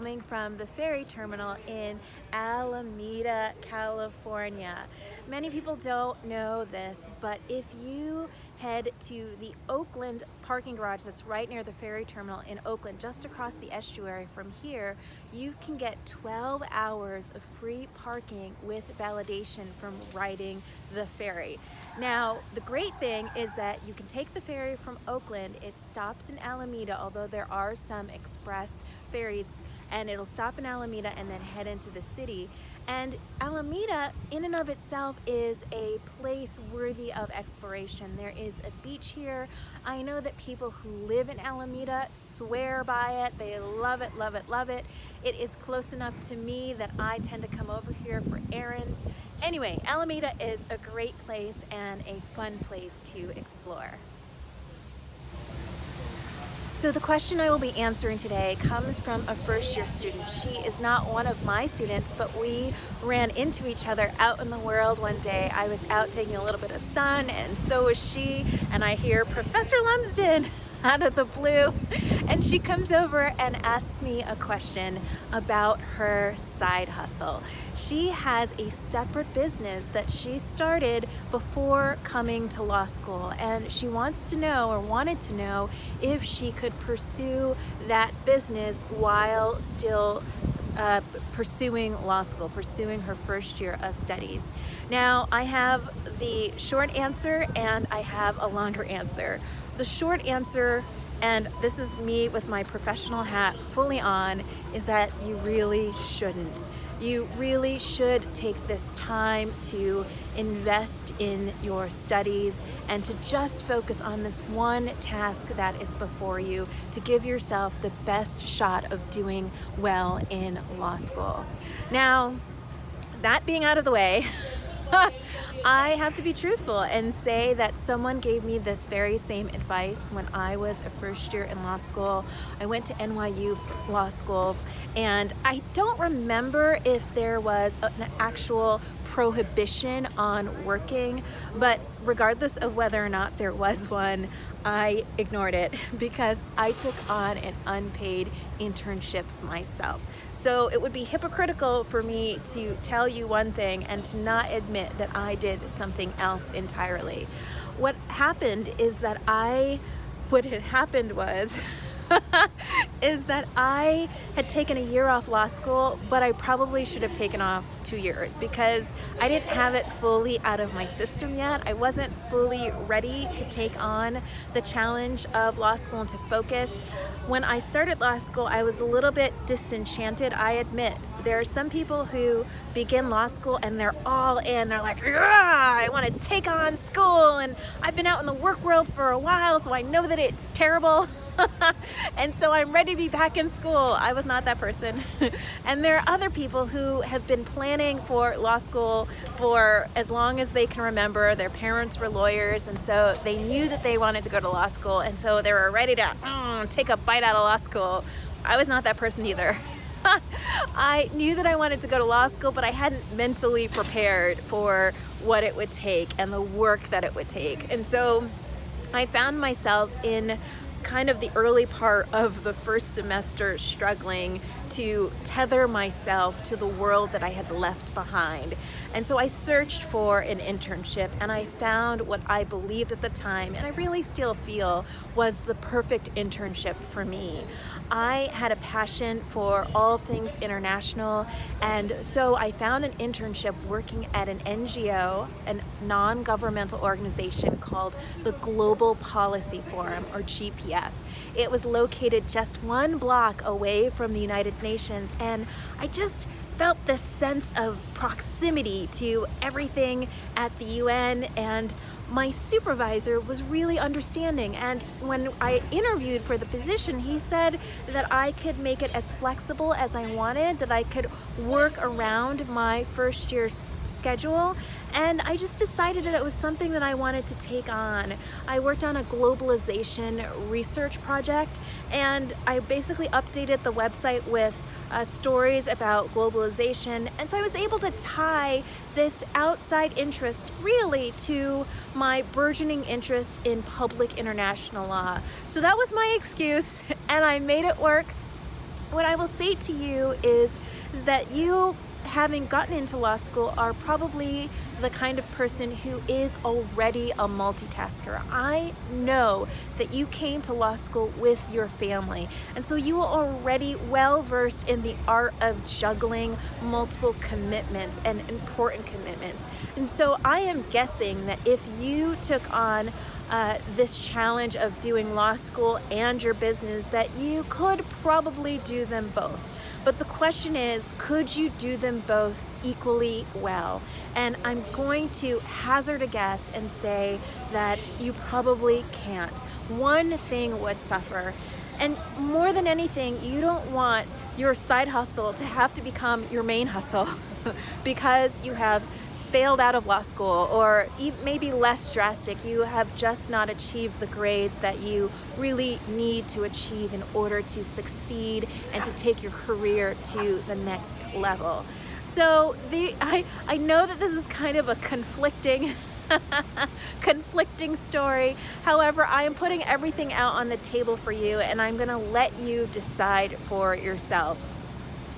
filming from the ferry terminal in Alameda, California. Many people don't know this, but if you head to the Oakland parking garage that's right near the ferry terminal in Oakland, just across the estuary from here, you can get 12 hours of free parking with validation from riding the ferry. Now, the great thing is that you can take the ferry from Oakland. It stops in Alameda, although there are some express ferries, and it'll stop in Alameda and then head into the city. And Alameda in and of itself is a place worthy of exploration. There is a beach here. I know that people who live in Alameda swear by it. They love it, love it, love it. It is close enough to me that I tend to come over here for errands. Anyway, Alameda is a great place and a fun place to explore. So the question I will be answering today comes from a first-year student. She is not one of my students, but we ran into each other out in the world one day. I was out taking a little bit of sun, and so was she, and I hear Professor Lumsden out of the blue, and she comes over and asks me a question about her side hustle. She has a separate business that she started before coming to law school, and she wants to know, or wanted to know, if she could pursue that business while still pursuing law school, pursuing her first year of studies. Now, I have the short answer and I have a longer answer. The short answer, and this is me with my professional hat fully on, is that you really shouldn't. You really should take this time to invest in your studies and to just focus on this one task that is before you to give yourself the best shot of doing well in law school. Now, that being out of the way, I have to be truthful and say that someone gave me this very same advice when I was a first year in law school. I went to NYU for law school, and I don't remember if there was an actual prohibition on working, but regardless of whether or not there was one, I ignored it because I took on an unpaid internship myself. So it would be hypocritical for me to tell you one thing and to not admit that I did something else entirely. What had happened was is that I had taken a year off law school, but I probably should have taken off 2 years because I didn't have it fully out of my system yet. I wasn't fully ready to take on the challenge of law school and to focus. When I started law school, I was a little bit disenchanted, I admit. There are some people who begin law school and they're all in. They're like, I want to take on school, and I've been out in the work world for a while, so I know that it's terrible. And so I'm ready to be back in school. I was not that person. And there are other people who have been planning for law school for as long as they can remember. Their parents were lawyers, and so they knew that they wanted to go to law school, and so they were ready to take a bite out of law school. I was not that person either. I knew that I wanted to go to law school, but I hadn't mentally prepared for what it would take and the work that it would take. And so I found myself in kind of the early part of the first semester struggling to tether myself to the world that I had left behind. And so I searched for an internship, and I found what I believed at the time, and I really still feel, was the perfect internship for me. I had a passion for all things international, and so I found an internship working at an NGO, a non-governmental organization called the Global Policy Forum, or GPF. It was located just 1 block away from the United Nations, and I just felt this sense of proximity to everything at the UN, and my supervisor was really understanding. And when I interviewed for the position, he said that I could make it as flexible as I wanted, that I could work around my first year's schedule. And I just decided that it was something that I wanted to take on. I worked on a globalization research project, and I basically updated the website with stories about globalization, and so I was able to tie this outside interest really to my burgeoning interest in public international law. So that was my excuse, and I made it work. what I will say to you is that you, having gotten into law school, are probably the kind of person who is already a multitasker. I know that you came to law school with your family, and so you are already well versed in the art of juggling multiple commitments and important commitments. And so I am guessing that if you took on this challenge of doing law school and your business, that you could probably do them both. But the question is, could you do them both equally well? And I'm going to hazard a guess and say that you probably can't. One thing would suffer. And more than anything, you don't want your side hustle to have to become your main hustle because you have failed out of law school, or maybe less drastic, you have just not achieved the grades that you really need to achieve in order to succeed and to take your career to the next level. So I know that this is kind of a conflicting story. However, I am putting everything out on the table for you, and I'm going to let you decide for yourself.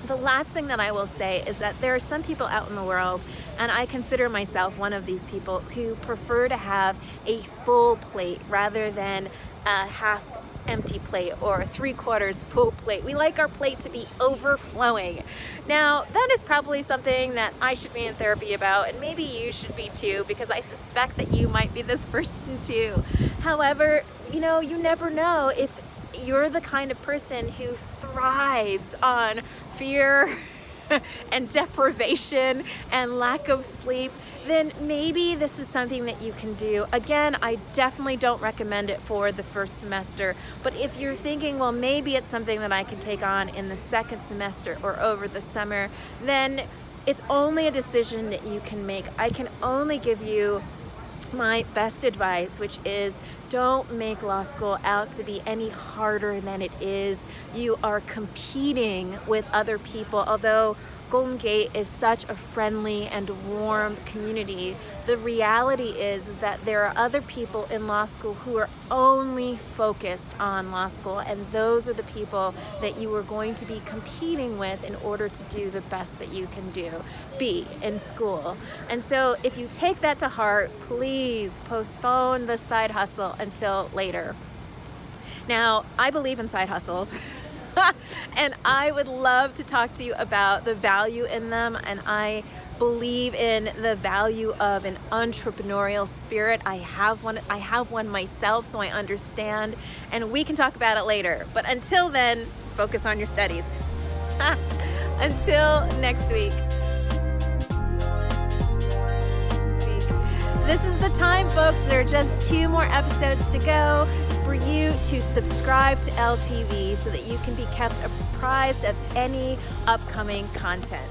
The last thing that I will say is that there are some people out in the world, and I consider myself one of these people, who prefer to have a full plate rather than a half empty plate or 3/4 full plate. We like our plate to be overflowing. Now, that is probably something that I should be in therapy about, and maybe you should be too, because I suspect that you might be this person too. However, you never know. If you're the kind of person who thrives on fear and deprivation and lack of sleep, then maybe this is something that you can do. Again, I definitely don't recommend it for the first semester, but if you're thinking, well, maybe it's something that I can take on in the second semester or over the summer, then it's only a decision that you can make. I can only give you my best advice, which is, don't make law school out to be any harder than it is. You are competing with other people. Although Golden Gate is such a friendly and warm community, the reality is that there are other people in law school who are only focused on law school, and those are the people that you are going to be competing with in order to do the best that you can be in school. And so if you take that to heart, please postpone the side hustle until later. Now, I believe in side hustles. And I would love to talk to you about the value in them, and I believe in the value of an entrepreneurial spirit. I have one myself, so I understand, and we can talk about it later. But until then, focus on your studies. Until next week. This is the time, folks. There are just 2 more episodes to go for you to subscribe to elle-TV so that you can be kept apprised of any upcoming content.